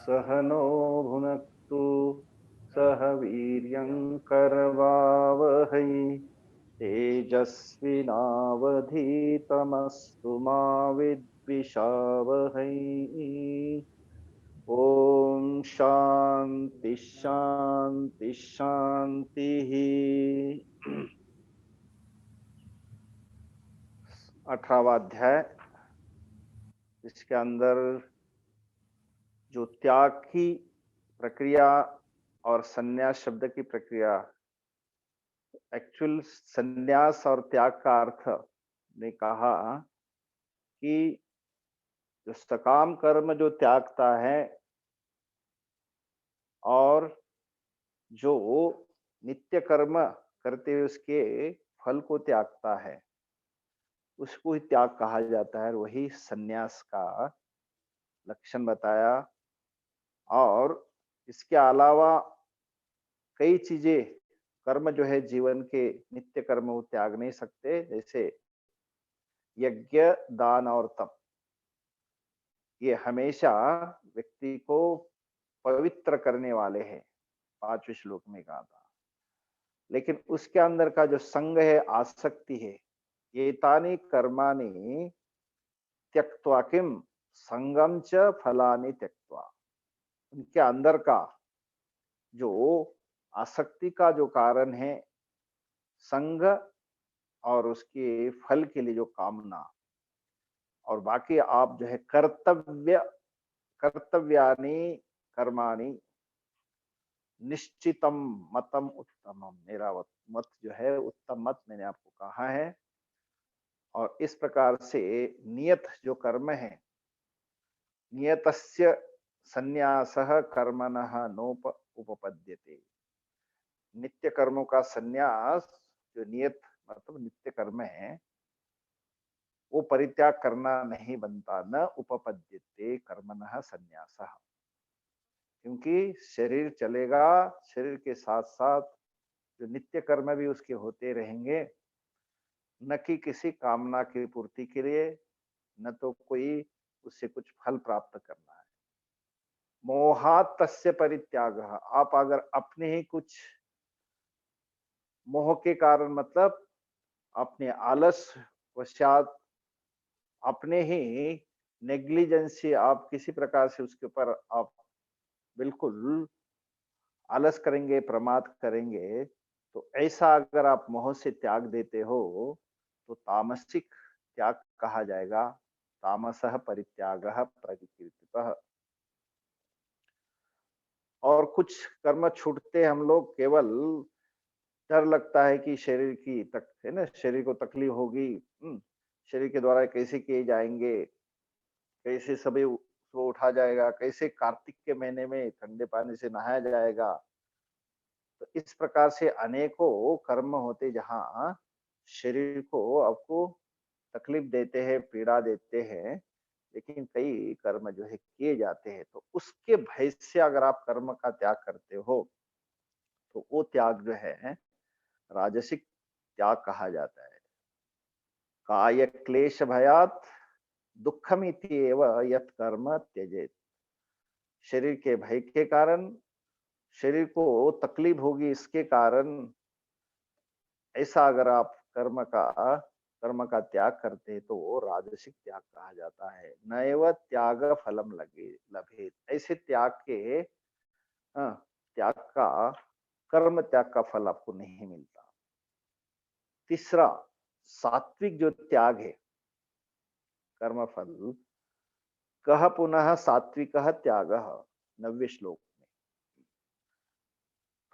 सह नो भुनक्तु सह वीर्यं करवावहै तेजस्विनावधीतमस्तु मा विद्विषावहै। ओम शांति शांति शांति। 18वां अध्याय, इसके अंदर जो त्याग की प्रक्रिया और संन्यास शब्द की प्रक्रिया, एक्चुअल संन्यास और त्याग का अर्थ ने कहा कि जो सकाम कर्म जो त्यागता है और जो नित्य कर्म करते हुए उसके फल को त्यागता है, उसको ही त्याग कहा जाता है। वही संन्यास का लक्षण बताया। और इसके अलावा कई चीजें, कर्म जो है जीवन के नित्य कर्म वो त्याग नहीं सकते, जैसे यज्ञ, दान और तप। ये हमेशा व्यक्ति को पवित्र करने वाले हैं, 5वें श्लोक में कहा था। लेकिन उसके अंदर का जो संग है, आसक्ति है, एतानि कर्माणि त्यक्त्वा किम संगम च फलानि त्यक्त्वा, उनके अंदर का जो आसक्ति का जो कारण है संग, और उसके फल के लिए जो कामना, और बाकी आप जो है कर्तव्यानि कर्माणि निश्चितम मतम उत्तमम, मेरा मत जो है उत्तम मत मैंने आपको कहा है। और इस प्रकार से नियत जो कर्म है, नियतस्य संन्यासः कर्मणः नोप उपपद्यते, नित्य कर्मों का संन्यास, जो नियत मतलब नित्य कर्म है, वो परित्याग करना नहीं बनता। न उपपद्यते कर्मणः संन्यासः, क्योंकि शरीर चलेगा, शरीर के साथ साथ जो नित्य कर्म भी उसके होते रहेंगे, न कि किसी कामना की पूर्ति के लिए, न तो कोई उससे कुछ फल प्राप्त करना है। मोहात तस्य परित्याग, आप अगर अपने ही कुछ मोह के कारण, मतलब अपने आलस वशात, अपने ही नेग्लिजेंस से आप किसी प्रकार से उसके ऊपर आप बिल्कुल आलस करेंगे, प्रमाद करेंगे, तो ऐसा अगर आप मोह से त्याग देते हो तो तामसिक त्याग कहा जाएगा। तामसः परित्यागः प्रकृतितः। और कुछ कर्म छूटते हम लोग, केवल डर लगता है कि शरीर की तक है ना, शरीर को तकलीफ होगी, शरीर के द्वारा कैसे किए जाएंगे, कैसे सभी उसको उठा जाएगा, कैसे कार्तिक के महीने में ठंडे पानी से नहाया जाएगा। तो इस प्रकार से अनेकों कर्म होते जहां शरीर को आपको तकलीफ देते हैं, पीड़ा देते हैं, लेकिन कई कर्म जो है किए जाते हैं। तो उसके भय से अगर आप कर्म का त्याग करते हो तो वो त्याग जो है राजसिक त्याग कहा जाता है। काय क्लेश भयात दुखमिति एव यत् कर्म त्यजेत, शरीर के भय के कारण, शरीर को तकलीफ होगी इसके कारण, ऐसा अगर आप कर्म का त्याग करते हैं तो वो राजसिक त्याग कहा जाता है। नैव त्याग फलम लगे लभेत, ऐसे त्याग के त्याग का, कर्म त्याग का फल आपको नहीं मिलता। तीसरा, सात्विक जो त्याग है, कर्म फल, कह पुनः सात्विक त्याग, 90वें श्लोक में,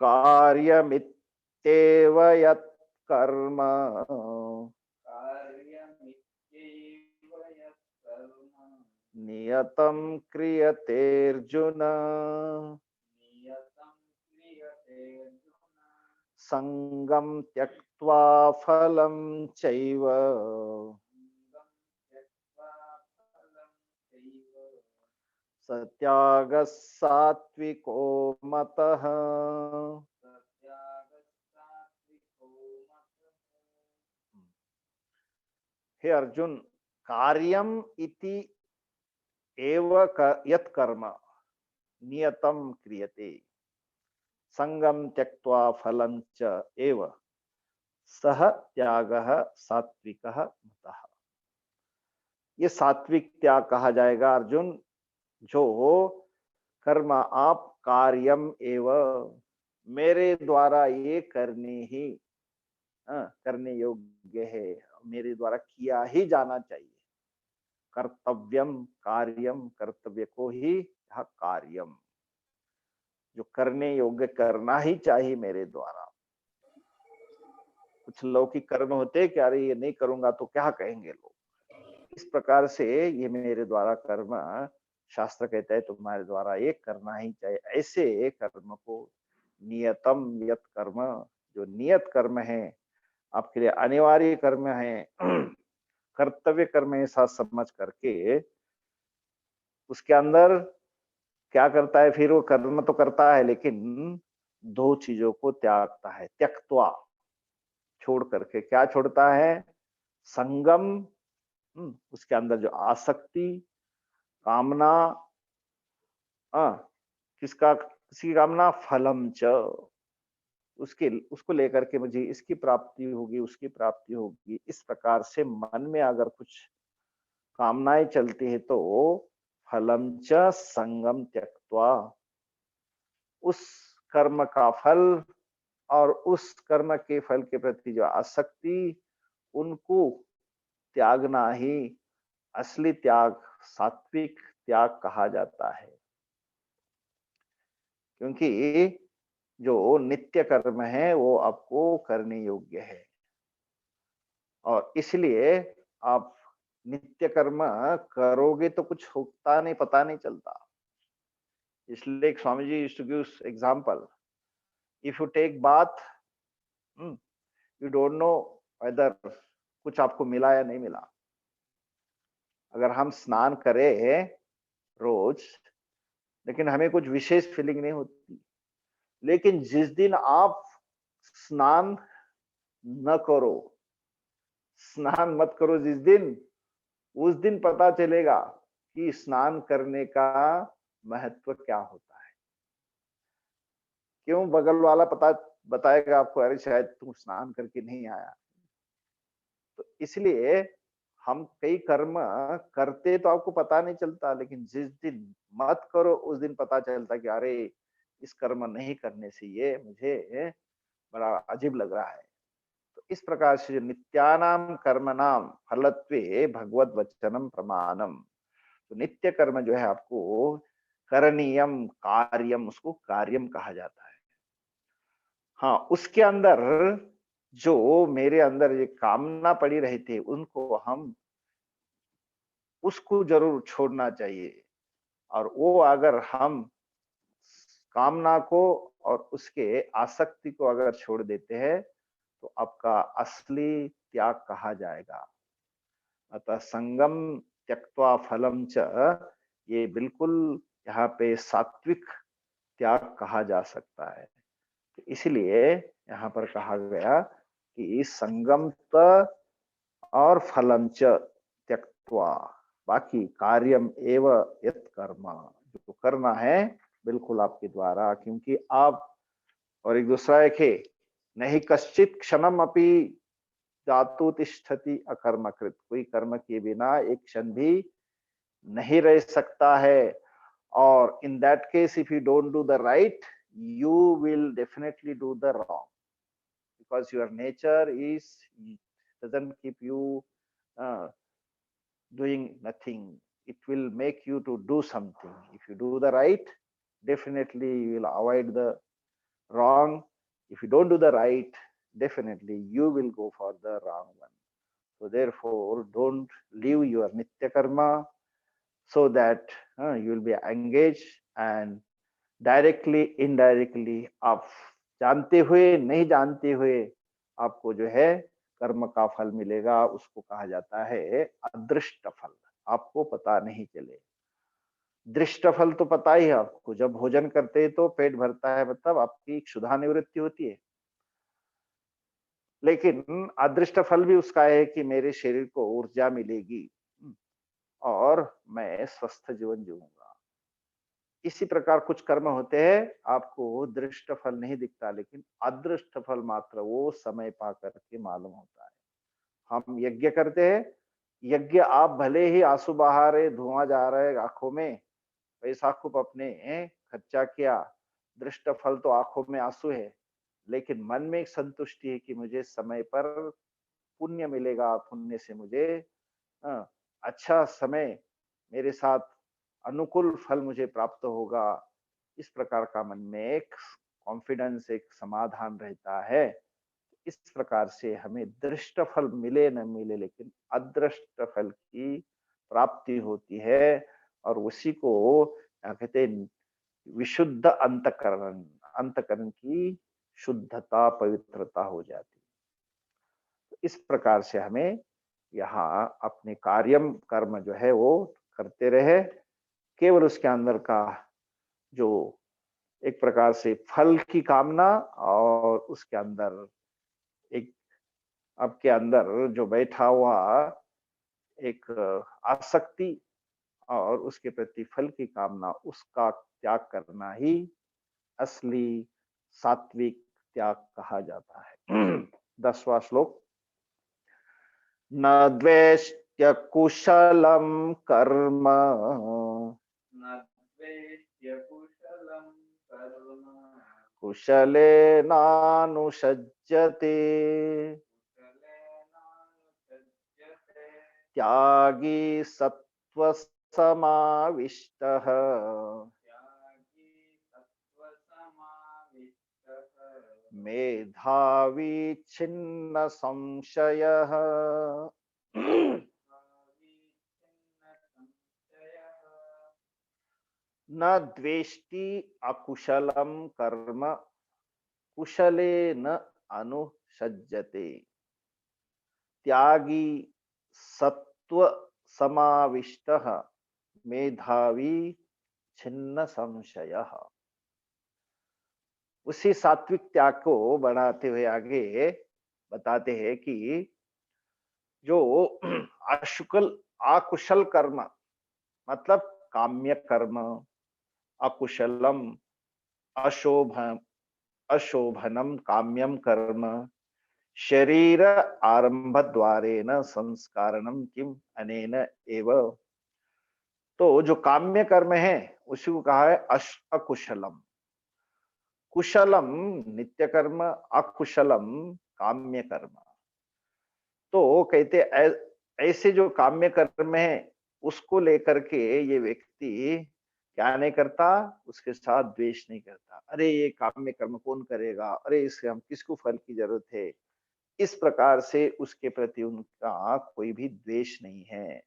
कार्यमित्येव यत् कर्म नियतं क्रियतेऽर्जुन संगम त्यक्त्वा फलं चैव सत्यागः सात्विको मतः। हे अर्जुन, कार्यम इति एव यत् कर्म, नियतम क्रियते संगम त्यक्त्वा फलं च एव सह त्यागः सात्विकः मतः। ये सात्विक त्याग कहा जाएगा अर्जुन, जो कर्म आप कार्यम एव, मेरे द्वारा ये करने ही करने योग्य है, मेरे द्वारा किया ही जाना चाहिए। कर्तव्यम कार्यम, कर्तव्य को ही यह कार्यम, जो करने योग्य करना ही चाहिए मेरे द्वारा। कुछ लौकिक कर्म होते कि अरे ये नहीं करूंगा तो क्या कहेंगे लोग, इस प्रकार से ये मेरे द्वारा कर्म, शास्त्र कहता है तुम्हारे द्वारा ये करना ही चाहिए, ऐसे कर्म को नियतम, नियत कर्म, जो नियत कर्म है, आपके लिए अनिवार्य कर्म है, कर्तव्य कर्म ऐसा समझ करके उसके अंदर क्या करता है, फिर वो कर्म तो करता है लेकिन दो चीजों को त्यागता है, त्यक्त्वा, छोड़ करके। क्या छोड़ता है? संगम, उसके अंदर जो आसक्ति, कामना, किसका, किसी कामना, फलम च, उसके, उसको लेकर के मुझे इसकी प्राप्ति होगी, उसकी प्राप्ति होगी, इस प्रकार से मन में अगर कुछ कामनाएं चलती है तो फलम च संगम त्यक्त्वा, उस कर्म का फल और उस कर्म के फल के प्रति जो आसक्ति, उनको त्यागना ही असली त्याग, सात्विक त्याग कहा जाता है। क्योंकि जो नित्य कर्म है वो आपको करने योग्य है, और इसलिए आप नित्य कर्म करोगे तो कुछ होता नहीं, पता नहीं चलता। इसलिए एक Swami ji used to give example, if you take bath, you don't know whether कुछ आपको मिला या नहीं मिला। अगर हम स्नान करें रोज लेकिन हमें कुछ विशेष फीलिंग नहीं होती, लेकिन जिस दिन आप स्नान न करो, स्नान मत करो जिस दिन, उस दिन पता चलेगा कि स्नान करने का महत्व क्या होता है। क्यों? बगल वाला पता बताएगा आपको, अरे शायद तुम स्नान करके नहीं आया। तो इसलिए हम कई कर्म करते तो आपको पता नहीं चलता, लेकिन जिस दिन मत करो उस दिन पता चलता कि अरे इस कर्म नहीं करने से ये मुझे बड़ा अजीब लग रहा है। तो इस प्रकार से जो नित्यानाम कर्मणाम फलत्वे भगवत वचनम प्रमाणम, तो नित्य कर्म जो है आपको करणीयम कार्यम, उसको कार्यम कहा जाता है। हाँ, उसके अंदर जो मेरे अंदर ये कामना पड़ी रहती है, उनको हम, उसको जरूर छोड़ना चाहिए। और वो अगर हम कामना को और उसके आसक्ति को अगर छोड़ देते हैं तो आपका असली त्याग कहा जाएगा। अतः संगम त्यक्त्वा फलम च, ये बिल्कुल यहाँ पे सात्विक त्याग कहा जा सकता है। तो इसलिए यहाँ पर कहा गया कि संगम और फलम च त्यक्त्वा, बाकी कार्यम एव यत कर्म, जो करना है बिल्कुल आपके द्वारा, क्योंकि आप, और एक दूसरा एक है, नहीं कश्चित क्षणम अपि जातु तिष्ठति अकर्मकृत, कोई कर्म किए बिना एक क्षण भी नहीं रह सकता है। और in that case if you don't do the right, you will definitely do the wrong, because your nature is, doesn't keep you uh, doing nothing. It will make you to do something. If you do the right, definitely you will avoid the wrong. If you don't do the right, definitely you will go for the wrong one. So therefore, don't leave your nitya karma, so that you will be engaged, and directly indirectly, आप जानते हुए नहीं जानते हुए आपको जो है कर्म का फल मिलेगा, उसको कहा जाता है अदृष्ट फल, आपको पता नहीं चले। दृष्ट फल तो पता ही है आपको, जब भोजन करते हैं तो पेट भरता है, मतलब आपकी क्षुधा निवृत्ति होती है। लेकिन अदृष्ट फल भी उसका है कि मेरे शरीर को ऊर्जा मिलेगी और मैं स्वस्थ जीवन जीऊंगा। इसी प्रकार कुछ कर्म होते हैं, आपको दृष्ट फल नहीं दिखता, लेकिन अदृष्ट फल मात्र वो समय पा करके मालूम होता है। हम यज्ञ करते हैं, यज्ञ आप भले ही आंसू बहा रहे, धुआं जा रहा है आंखों में, पैसा खूब आपने खर्चा किया, दृष्ट फल तो आंखों में आंसू है, लेकिन मन में एक संतुष्टि है कि मुझे समय पर पुण्य मिलेगा, पुण्य से मुझे अ, अच्छा समय मेरे साथ अनुकूल फल मुझे प्राप्त होगा। इस प्रकार का मन में एक कॉन्फिडेंस, एक समाधान रहता है। इस प्रकार से हमें दृष्ट फल मिले न मिले, लेकिन अदृष्ट फल की प्राप्ति होती है, और उसी को क्या कहते हैं, विशुद्ध अंतकरण, अंतकरण की शुद्धता, पवित्रता हो जाती है। इस प्रकार से हमें यहाँ अपने कार्यम कर्म जो है वो करते रहे, केवल उसके अंदर का जो एक प्रकार से फल की कामना, और उसके अंदर एक आपके अंदर जो बैठा हुआ एक आसक्ति, और उसके प्रति फल की कामना, उसका त्याग करना ही असली सात्विक त्याग कहा जाता है। 10वां श्लोक। न द्वेष्ट्य कुशलम कर्म न द्वेष्ट्य कुशलं कर्म कुशलेनानुषज्यते कुशलेनानुसज्जते त्यागी सत्व समाविष्टः त्यागी सत्त्वसमाविष्टः मेधावी छिन्न संशयः। मेधावी छिन्नसंशयः न द्वेष्टि अकुशलम कर्म कुशले न अनुसज्जते त्यागी सत्व समाविष्टः मेधावी छिन्न संशयः। उसी सात्विक त्याग को बढ़ाते हुए आगे बताते हैं कि जो अशुकल अकुशल कर्म, मतलब काम्य कर्म, अकुशलम अशोभ अशोभनम काम्यम कर्म शरीर आरंभ द्वारेण संस्कारणम किम अनेन एव। तो जो काम्य कर्म है उसी को कहा है अकुशलम। कुशलम नित्य कर्म, अकुशलम काम्य कर्म। तो कहते ऐसे जो काम्य कर्म है उसको लेकर के ये व्यक्ति क्या नहीं करता, उसके साथ द्वेष नहीं करता। अरे ये काम्य कर्म कौन करेगा, अरे इससे हम किसको फल की जरूरत है, इस प्रकार से उसके प्रति उनका कोई भी द्वेष नहीं है।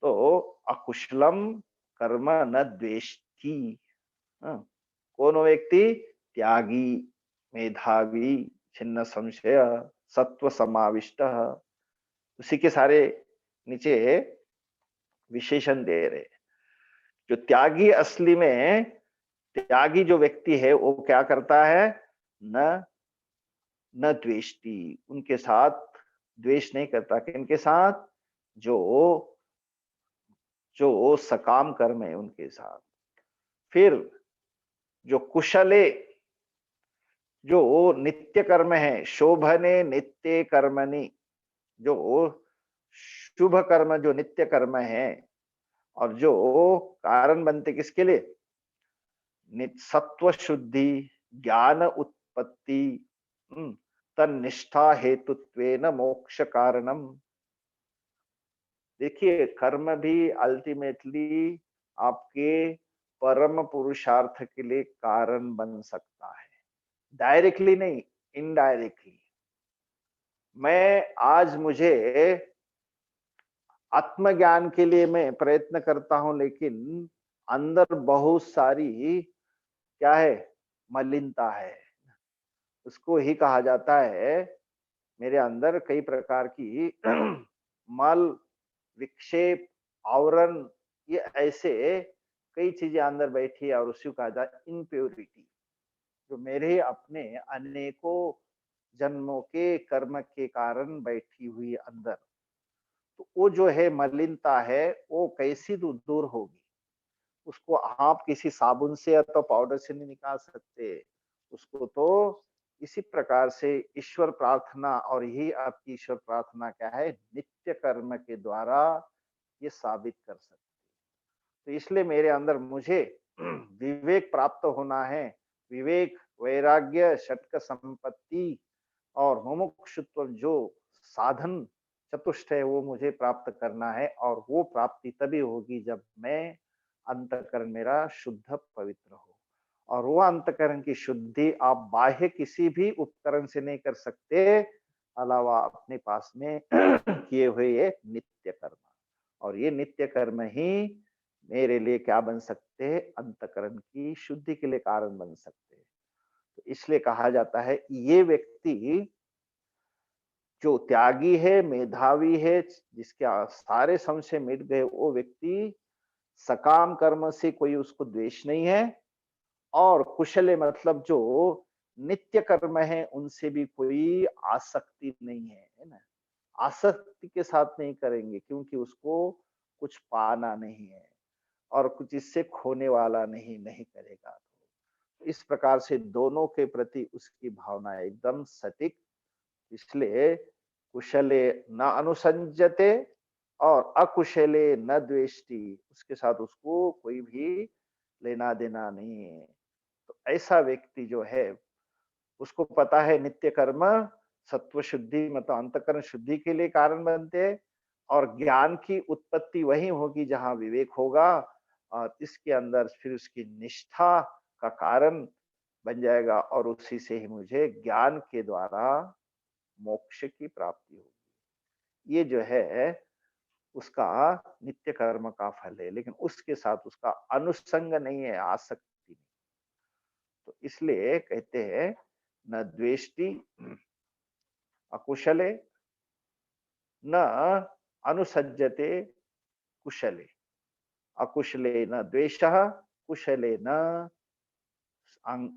तो अकुशलम कर्म न द्वेष्टि। हाँ, कौन वो व्यक्ति, त्यागी, मेधावी, छिन्न संशय, सत्व समाविष्ट। उसी के सारे नीचे विशेषण दे रहे। जो त्यागी असली में, त्यागी जो व्यक्ति है वो क्या करता है, न न द्वेष्टि, उनके साथ द्वेष नहीं करता। किनके साथ, जो जो सकाम कर्म है उनके साथ। फिर जो कुशले, जो नित्य कर्म है, शोभने नित्य कर्मणि, जो शुभ कर्म, जो नित्य कर्म है, और जो कारण बनते किसके लिए, सत्व शुद्धि, ज्ञान उत्पत्ति, तन्निष्ठा हेतुत्वेन मोक्ष कारणम। देखिए कर्म भी अल्टीमेटली आपके परम पुरुषार्थ के लिए कारण बन सकता है, डायरेक्टली नहीं, इनडायरेक्टली। मैं आज मुझे आत्मज्ञान के लिए मैं प्रयत्न करता हूं, लेकिन अंदर बहुत सारी क्या है, मलिनता है। उसको ही कहा जाता है, मेरे अंदर कई प्रकार की मल, विक्षेप, आवरण, ये ऐसे कई चीजें अंदर बैठी है, और उसी को कहा जाता है इम्प्योरिटी, जो मेरे अपने अनेकों जन्मों के कर्म के कारण बैठी हुई अंदर। तो वो जो है मलिनता है, वो कैसी दूर होगी। उसको आप किसी साबुन से या तो पाउडर से नहीं निकाल सकते। उसको तो इसी प्रकार से ईश्वर प्रार्थना, और यही आपकी ईश्वर प्रार्थना क्या है, नित्य कर्म के द्वारा ये साबित कर सकते। तो इसलिए मेरे अंदर मुझे विवेक प्राप्त होना है। विवेक, वैराग्य, षटक संपत्ति और मुमुक्षुत्व जो साधन चतुष्ट है वो मुझे प्राप्त करना है, और वो प्राप्ति तभी होगी जब मैं अंतःकरण मेरा शुद्ध पवित्र हो। और वो अंतःकरण की शुद्धि आप बाह्य किसी भी उपकरण से नहीं कर सकते, अलावा अपने पास में किए हुए ये नित्य कर्म। और ये नित्य कर्म ही मेरे लिए क्या बन सकते हैं, अंतःकरण की शुद्धि के लिए कारण बन सकते हैं। तो इसलिए कहा जाता है ये व्यक्ति जो त्यागी है, मेधावी है, जिसके सारे संशय मिट गए, वो व्यक्ति सकाम कर्म से कोई उसको द्वेष नहीं है, और कुशल मतलब जो नित्य कर्म है उनसे भी कोई आसक्ति नहीं है ना। आसक्ति के साथ नहीं करेंगे क्योंकि उसको कुछ पाना नहीं है, और कुछ इससे खोने वाला नहीं नहीं करेगा। इस प्रकार से दोनों के प्रति उसकी भावना एकदम सटीक। इसलिए कुशले न अनुसंजते और अकुशले न द्वेष्टि, उसके साथ उसको कोई भी लेना देना नहीं है। तो ऐसा व्यक्ति जो है उसको पता है नित्य कर्म सत्व शुद्धि मतलब अंतःकरण शुद्धि के लिए कारण बनते हैं, और ज्ञान की उत्पत्ति वही होगी जहां विवेक होगा, और इसके अंदर फिर उसकी निष्ठा का कारण बन जाएगा, और उसी से ही मुझे ज्ञान के द्वारा मोक्ष की प्राप्ति होगी। ये जो है उसका नित्य कर्म का फल है, लेकिन उसके साथ उसका अनुसंग नहीं है, आसक्ति नहीं। तो इसलिए कहते हैं न द्वेष्टि अकुशले न अनुसज्जते कुशले, अकुशले न द्वेषः कुशले न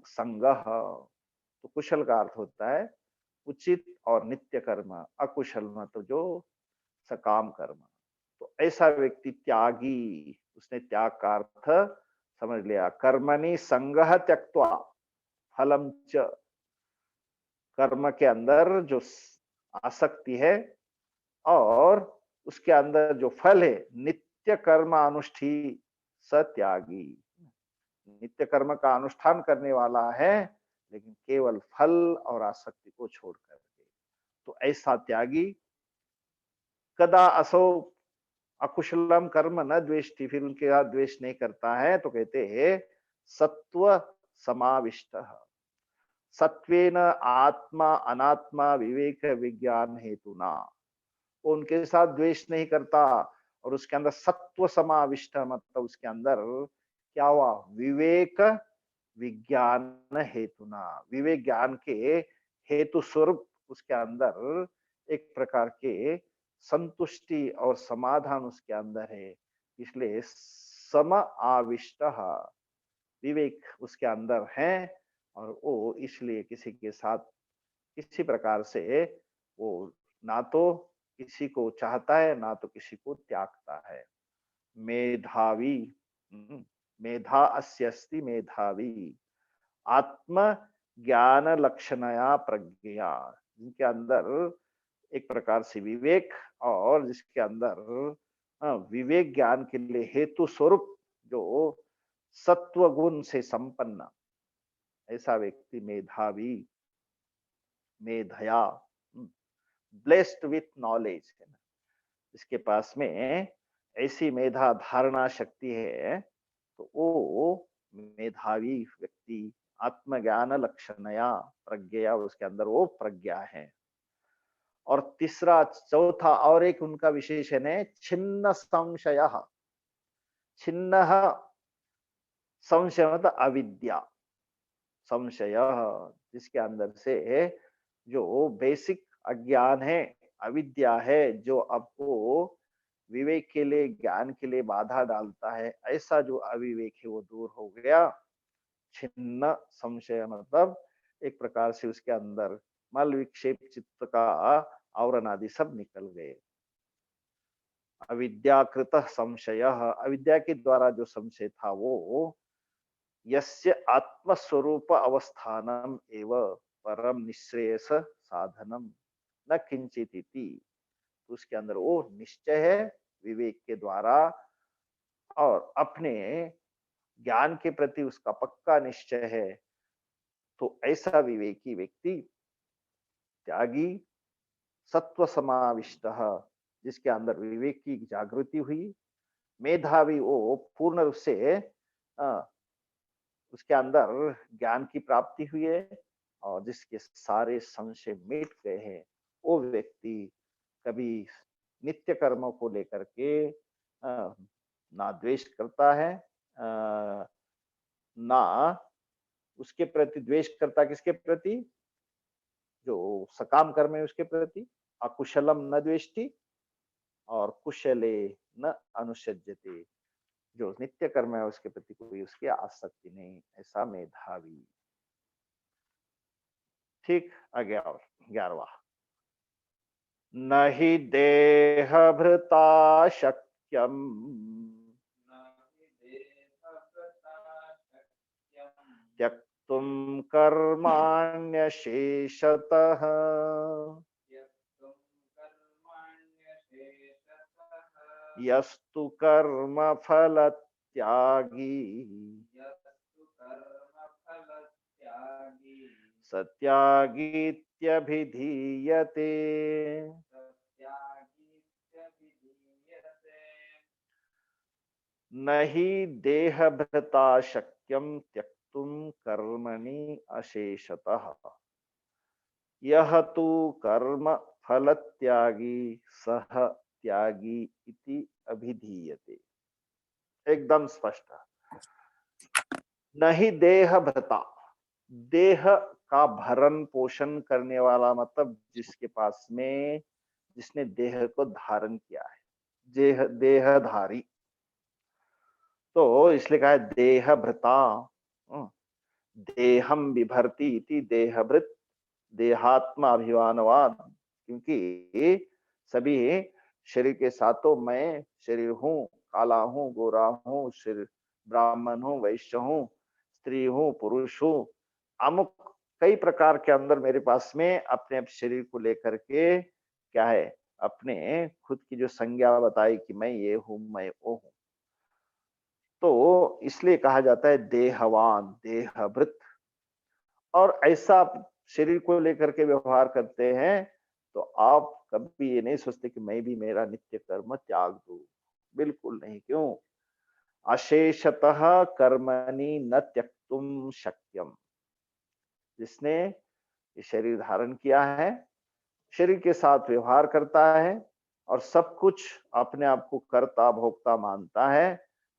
संगः। तो कुशल का अर्थ होता है उचित और नित्य कर्म, अकुशल मतलब जो सकाम कर्म। तो ऐसा व्यक्ति त्यागी, उसने त्याग का अर्थ समझ लिया। कर्मणि संगः त्यक्त्वा फलम च, कर्म के अंदर जो आसक्ति है और उसके अंदर जो फल है, नित्य कर्म अनुष्ठी सत्यागी, नित्य कर्म का अनुष्ठान करने वाला है, लेकिन केवल फल और आसक्ति को छोड़ करके। तो ऐसा त्यागी कदा असो अकुशलम कर्म न द्वेष्टि, फिर उनके साथ द्वेष नहीं करता है, तो कहते हैं सत्व समाविष्ट, सत्वेन आत्मा अनात्मा विवेक विज्ञान हेतु ना, वो उनके साथ द्वेष नहीं करता, और उसके अंदर सत्व समाविष्ट मतलब उसके अंदर क्या हुआ, विवेक विज्ञान हेतुना, विवेक ज्ञान के हेतु स्वरूप उसके अंदर एक प्रकार के संतुष्टि और समाधान उसके अंदर है। इसलिए सम आविष्ट, विवेक उसके अंदर है, और वो इसलिए किसी के साथ किसी प्रकार से वो ना तो किसी को चाहता है ना तो किसी को त्यागता है। मेधावी, मेधा अस्यस्ति मेधावी, आत्म ज्ञान लक्षणया प्रज्ञा, जिनके अंदर एक प्रकार से विवेक, और जिसके अंदर विवेक ज्ञान के लिए हेतु स्वरूप जो सत्व गुण से संपन्न, ऐसा व्यक्ति मेधावी, मेधया, ब्लेस्ड विथ नॉलेज है ना, जिसके पास में ऐसी मेधा धारणा शक्ति है, तो वो मेधावी व्यक्ति आत्मज्ञान लक्षणया प्रज्ञा, उसके अंदर वो प्रज्ञा है। और तीसरा चौथा और एक उनका विशेषण है छिन्न संशय, छिन्न संशय मतलब अविद्या, संशय जिसके अंदर से जो बेसिक अज्ञान है, अविद्या है, जो आपको विवेक के लिए ज्ञान के लिए बाधा डालता है, ऐसा जो अविवेक है वो दूर हो गया। छिन्न संशय मतलब एक प्रकार से उसके अंदर मल विक्षेप चित्त का आवरण आदि सब निकल गए। अविद्याकृत संशय, अविद्या के द्वारा जो संशय था वो यस्य आत्मस्वरूप अवस्थानम एव परम निश्रेयस साधनम न किंचित इति, तो उसके अंदर वो निश्चय है विवेक के द्वारा, और अपने ज्ञान के प्रति उसका पक्का निश्चय है। तो ऐसा विवेकी व्यक्ति त्यागी सत्व समाविष्ट, जिसके अंदर विवेक की जागृति हुई, मेधावी वो पूर्ण रूप से उसके अंदर ज्ञान की प्राप्ति हुई है, और जिसके सारे संशय मिट गए हैं, वो व्यक्ति कभी नित्य कर्मों को लेकर के ना द्वेष करता है, ना उसके प्रति द्वेष करता, किसके प्रति, जो सकाम कर्म है उसके प्रति, अकुशलम न द्वेष्टि और कुशले न अनुसज्जते, जो नित्य कर्म है उसके प्रति कोई उसकी आसक्ति नहीं, ऐसा मेधावी। ठीक, आगे और 11वां, न हि देह भृता शक्यम न हि देहभृताशक्यं त्यक्तुम कर्माण्यशेषतः त्यक्तुं कर्माण्यशेषतः यस्तु कर्म फल त्यागी यस्तु कर्मफलत्यागी सत्यागीत्यभिधीयते। सत्यागीत्यभिधीयते। न हि देहभृता शक्यम त्यक्तुम कर्मणि अशेषतः, यह तु कर्म फल त्यागी सह त्यागी इति अभिधीयते। एकदम स्पष्ट, नहीं देह भृता, देह का भरण पोषण करने वाला मतलब जिसके पास में, जिसने देह को धारण किया है, देहधारी, तो इसलिए कहा है देह भृता। देहम बिभर्ति इति देहभृत, देहात्मा अभिमानवान, क्योंकि सभी शरीर के साथ तो मैं शरीर हूँ, काला हूँ, गोरा हूँ, शरीर ब्राह्मण हूँ, वैश्य हूँ, स्त्री हूँ, पुरुष हूँ, अमुक कई प्रकार के अंदर मेरे पास में अपने शरीर को लेकर के क्या है, अपने खुद की जो संज्ञा बताई कि मैं ये हूँ, मैं वो हूँ, तो इसलिए कहा जाता है देहवान, देहभृत। और ऐसा आप शरीर को लेकर के व्यवहार करते हैं तो आप कभी ये नहीं सोचते कि मैं भी मेरा नित्य कर्म त्याग दूं, बिल्कुल नहीं। क्यों? अशेषतः कर्मणि न त्यक्तुम शक्यम, जिसने ये शरीर धारण किया है, शरीर के साथ व्यवहार करता है और सब कुछ अपने आप को कर्ता भोक्ता मानता है,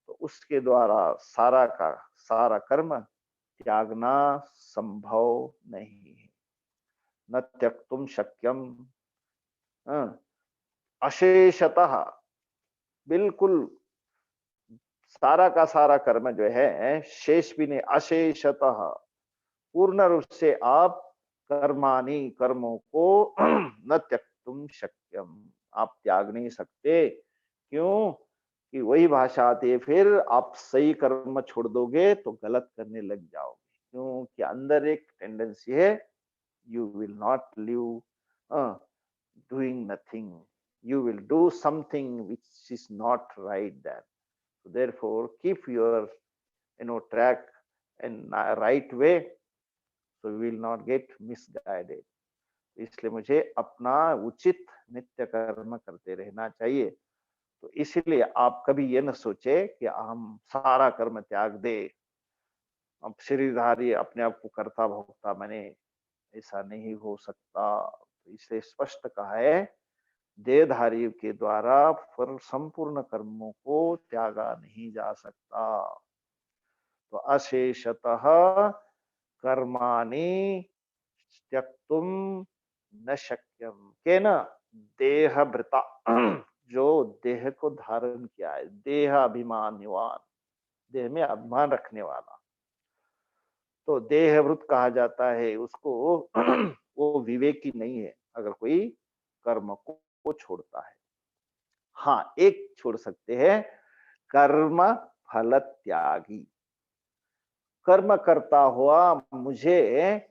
तो उसके द्वारा सारा का सारा कर्म त्यागना संभव नहीं है। न त्यक्तुम शक्यम, अशेषतः, बिल्कुल सारा का सारा कर्म जो है, शेष भी नहीं, अशेषतः पूर्ण रूप से आप कर्माणि, कर्मों को न त्यक्तुम शक्यम, आप त्याग नहीं सकते। क्यों? कि वही भाषा आती है, फिर आप सही कर्म छोड़ दोगे तो गलत करने लग जाओगे। क्योंकि अंदर एक टेंडेंसी है, you will not live doing nothing, you will do something which is not right there. So therefore keep your track in right way, so you will not get misguided. इसलिए मुझे अपना उचित नित्य कर्म करते रहना चाहिए। तो इसीलिए आप कभी ये न सोचे कि हम सारा कर्म त्याग दे, अब शरीरधारी अपने आप को कर्ता भोक्ता माने, ऐसा नहीं हो सकता। तो इसे स्पष्ट कहा है, देहधारी के द्वारा पर संपूर्ण कर्मों को त्यागा नहीं जा सकता। तो अशेषतः कर्माणि त्यक्तुम न शक्यम केन देहभृता, जो देह को धारण किया है, देह अभिमान्यवान, देह में अभिमान रखने वाला, तो देहवृत कहा जाता है उसको। वो विवेकी नहीं है अगर कोई कर्म को छोड़ता है। हाँ, एक छोड़ सकते हैं, कर्म फल त्यागी। कर्म करता हुआ मुझे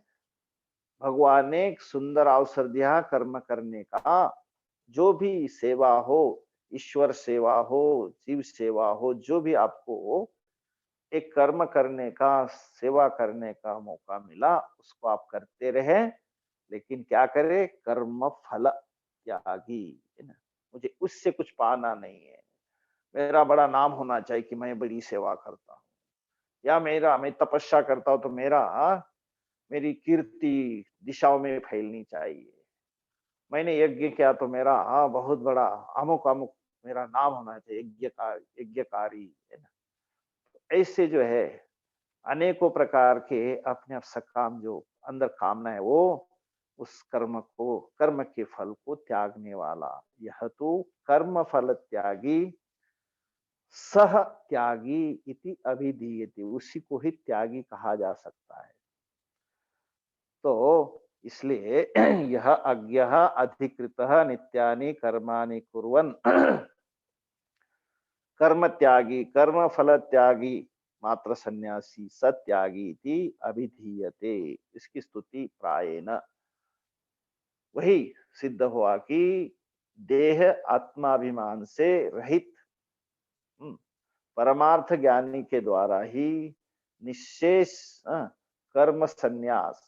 भगवान ने एक सुंदर अवसर दिया कर्म करने का। जो भी सेवा हो, ईश्वर सेवा हो, जीव सेवा हो, जो भी आपको एक कर्म करने का, सेवा करने का मौका मिला, उसको आप करते रहे। लेकिन क्या करें, कर्म फल त्यागी, है ना। मुझे उससे कुछ पाना नहीं है। मेरा बड़ा नाम होना चाहिए कि मैं बड़ी सेवा करता हूँ, या मैं तपस्या करता हूँ तो मेरी कीर्ति दिशाओं में फैलनी चाहिए। मैंने यज्ञ किया तो मेरा बहुत बड़ा अमुक अमुक मेरा नाम होना चाहिए, यज्ञकारी, है ना। ऐसे जो है अनेकों प्रकार के अपने आप सकाम जो अंदर कामना है, वो उस कर्म के फल को त्यागने वाला। यह तो कर्म फल त्यागी सह त्यागी इति अभिधीयते, उसी को ही त्यागी कहा जा सकता है। तो इसलिए यह अज्ञः अधिकृतः नित्यानि कर्माणि कुर्वन् कर्म त्यागी, कर्म फल त्यागी, मात्र सन्यासी सत्यागी इति अभिधीयते। इसकी स्तुति प्रायेण वही सिद्ध हुआ कि देह आत्माभिमान से रहित परमार्थ ज्ञानी के द्वारा ही निशेष कर्म संन्यास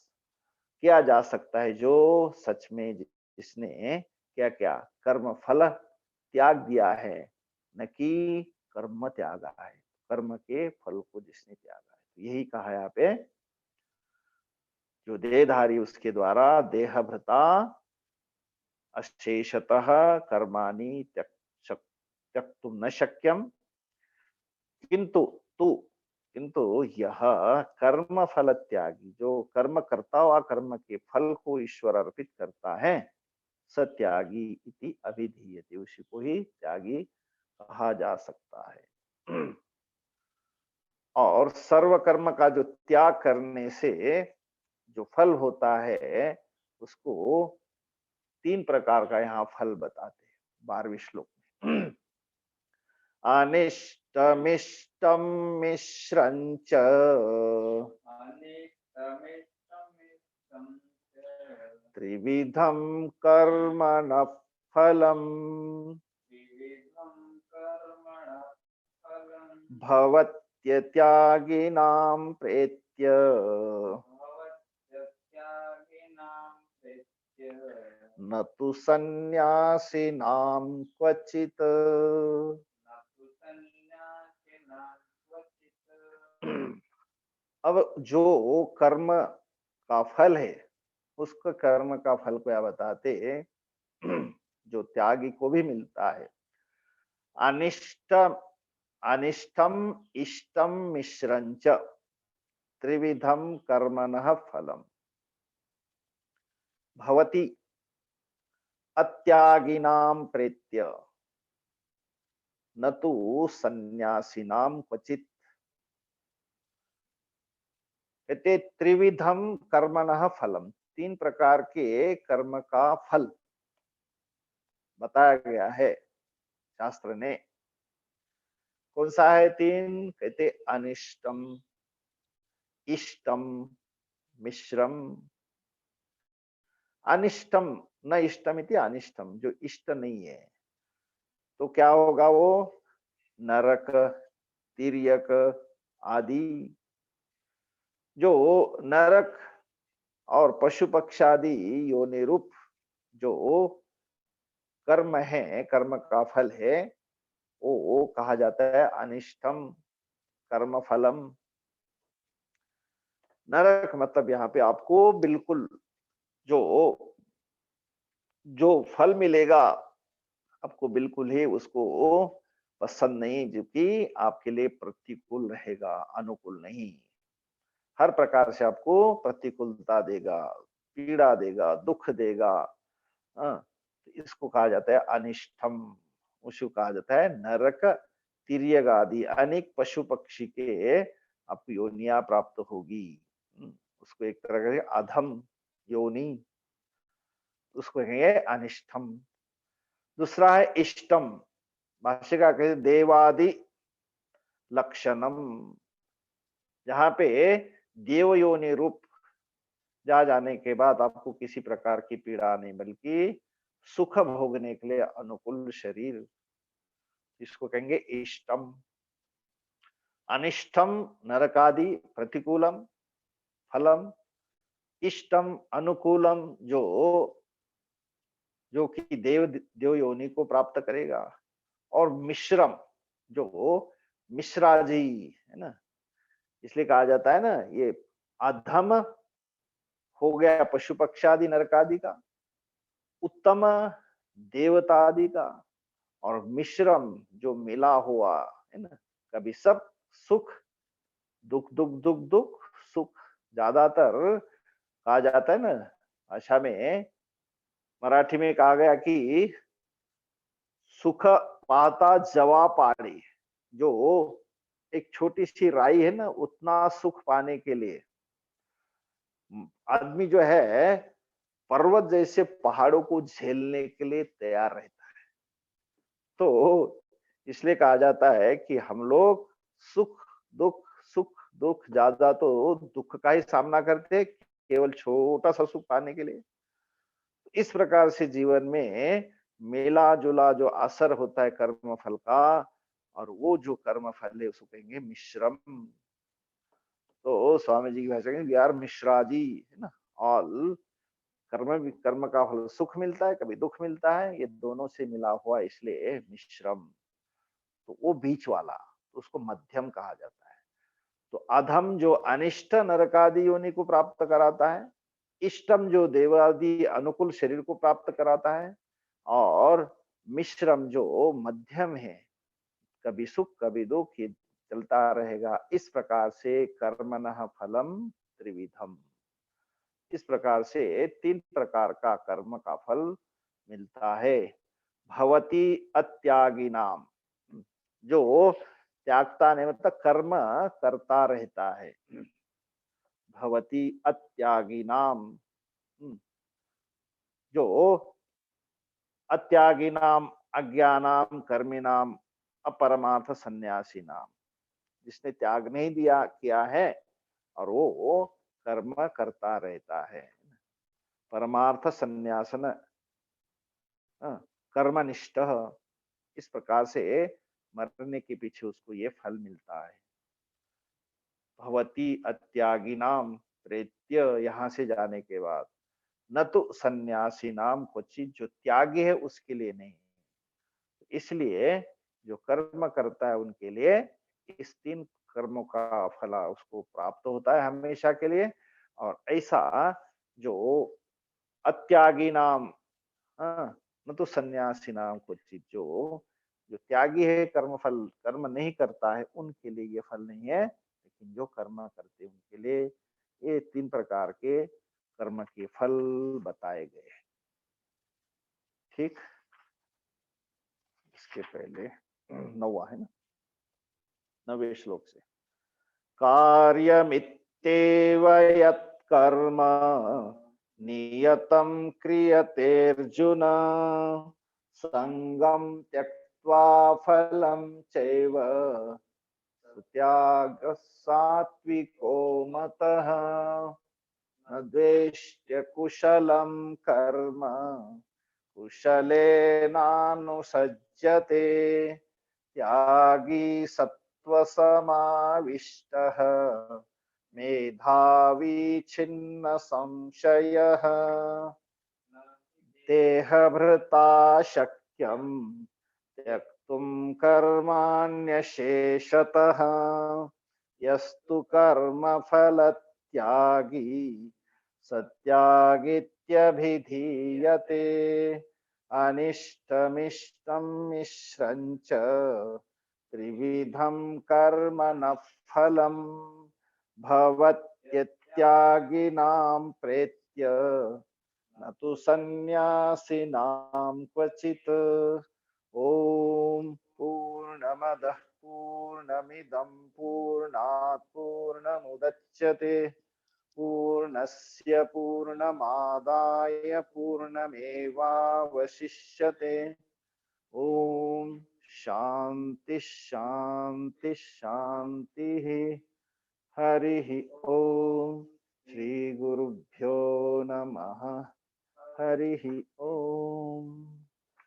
किया जा सकता है। जो सच में जिसने क्या क्या कर्म फल त्याग दिया है, न कि कर्म त्यागा है। कर्म के फल को जिसने त्यागा है, तो यही कहा यहाँ पे, जो देहधारी उसके द्वारा देहभृता अशेषतः कर्माणि त्यक्तुम न शक्यम, किंतु तू किंतु यह कर्म फल त्यागी, जो कर्म करता हुआ कर्म के फल को ईश्वर अर्पित करता है, सत्यागी इति अभिधीयते, उसी को ही त्यागी कहा जा सकता है। और सर्व कर्म का जो त्याग करने से जो फल होता है, उसको 3 प्रकार का यहाँ फल बताते हैं 12वें श्लोक में। अनिष्टमिष्टं मिश्रञ्च अनिष्टमिष्टमिष्टं च त्रिविधं कर्मणः फलम् विविधं कर्मणः फलं भवत्यत्यागिनां प्रेत्य भवत्यत्यागिनां प्रेत्य न तु सन्न्यासिनां क्वचित्। न तु सन्न्यासिनां क्वचित्। अब जो कर्म का फल है, उसको कर्म का फल को क्या बताते, जो त्यागी को भी मिलता है। अनिष्टम अनिष्टम इष्टम मिश्रंच त्रिविधम कर्मणः फलम भवति अत्यागिनां प्रेत्य न तु सन्यासिनां क्वचित। कहते त्रिविधम कर्मणः फलम, 3 प्रकार के कर्म का फल बताया गया है शास्त्र ने। कौन सा है 3? कहते अनिष्टम, इष्टम, मिश्रम। अनिष्टम, न इष्टम इति अनिष्टम, जो इष्ट नहीं है, तो क्या होगा वो, नरक, तिर्यक आदि। जो नरक और पशु पक्षादि योनि रूप जो कर्म है, कर्म का फल है, वो कहा जाता है अनिष्टम कर्म फलम। नरक मतलब यहाँ पे आपको बिल्कुल जो जो फल मिलेगा, आपको बिल्कुल ही उसको पसंद नहीं, जो कि आपके लिए प्रतिकूल रहेगा, अनुकूल नहीं। हर प्रकार से आपको प्रतिकूलता देगा, पीड़ा देगा, दुख देगा। तो इसको कहा जाता है अनिष्टम। उसको कहा जाता है नरक, तिर्यक आदि अनेक पशु पक्षी के आपको योनिया प्राप्त होगी। उसको एक तरह का अधम योनि, उसको कहेंगे अनिष्टम। दूसरा है इष्टम। भाष्यकार कहते देवादि लक्षणम, जहां पे देव योनि रूप जा जाने के बाद आपको किसी प्रकार की पीड़ा नहीं, बल्कि सुख भोगने के लिए अनुकूल शरीर, इसको कहेंगे इष्टम। अनिष्टम नरकादि प्रतिकूलम फलम, इष्टम अनुकूलम जो जो कि देव योनि को प्राप्त करेगा, और मिश्रम जो मिश्राजी है ना, इसलिए कहा जाता है ना ये अधम हो गया पशु पक्षादि नरकादि का, उत्तम देवतादि का, और मिश्रम जो मिला हुआ है ना, कभी सब सुख दुख दुख दुख दुख सुख, ज्यादातर कहा जाता है ना भाषा में, मराठी में कहा गया कि सुख पाता जवा पाड़ी, जो एक छोटी सी राई है ना, उतना सुख पाने के लिए आदमी जो है पर्वत जैसे पहाड़ों को झेलने के लिए तैयार रहता है। तो इसलिए कहा जाता है कि हम लोग सुख सुख दुख, ज्यादा तो दुख का ही सामना करते हैं केवल छोटा सा सुख पाने के लिए। इस प्रकार से जीवन में मेला जुला जो असर होता है कर्म फल का, और वो जो कर्म फल है उसको कहेंगे मिश्रम। तो स्वामी जी की भाषा में वी आर मिश्राजी है ना, ऑल कर्म का फल सुख मिलता है, कभी दुख मिलता है, ये दोनों से मिला हुआ, इसलिए मिश्रम। तो वो बीच वाला, तो उसको मध्यम कहा जाता है। तो अधम जो अनिष्ट नरकादि योनि को प्राप्त कराता है, इष्टम जो देवादि अनुकूल शरीर को प्राप्त कराता है, और मिश्रम जो मध्यम है, कभी सुख कभी दुख, ये चलता रहेगा। इस प्रकार से कर्मणः फलम त्रिविधम, इस प्रकार से तीन प्रकार का कर्म का फल मिलता है। भवती अत्यागी नाम, जो त्यागता नहीं मतलब कर्म करता रहता है, भवती अत्यागी नाम, जो अत्यागी नाम अज्ञानाम कर्मिणाम अपरमार्थ सन्यासी नाम, जिसने त्याग नहीं दिया किया है और वो कर्म करता रहता है, परमार्थ सन्यासन कर्मनिष्ठ, इस प्रकार से मरने के पीछे उसको ये फल मिलता है। भवती अत्यागी नाम प्रेत्य, यहाँ से जाने के बाद, न तो सन्यासी नाम क्वचित, जो त्यागी है उसके लिए नहीं, इसलिए जो कर्म करता है उनके लिए इस तीन कर्मों का फला उसको प्राप्त होता है हमेशा के लिए। और ऐसा जो अत्यागी नाम, हाँ, न तो सन्यासी नाम क्वचित, जो जो त्यागी है कर्म फल कर्म नहीं करता है उनके लिए ये फल नहीं है, लेकिन जो कर्म करते हैं उनके लिए ये तीन प्रकार के कर्म के फल बताए गए हैं। ठीक, इसके पहले नौवा है ना, 9वें श्लोक से, कार्यमित्येव यत्कर्म नियतं क्रियतेऽर्जुन, संगं त्यक्त्वा फलं चैव त्यागः सात्विको मतः, न द्वेष्ट्य कुशलं कर्म कुशलेनानुसज्जते, त्यागी सत्त्वसमाविष्टः मेधावी छिन्न संशयः, देहभृता शक्यं त्यक्तुं कर्माण्यशेषतः, यस्तु कर्मफलत्यागी सत्यागित्यभिधीयते, अनिष्टमिष्टं मिश्रं च त्रिविधं कर्म न फलम्, भवत्यत्यागिनां प्रेत्य न तु सन्यासिनां क्वचित्। ओम पूर्णमदः पूर्णमिदं पूर्णात् पूर्णमुदच्यते पूर्णस्य पूर्णमादाय पूर्णमेवावशिष्यते। ओम शांति शांति शांति। हरि ओम। श्री गुरुभ्यो नमः। हरि ओम।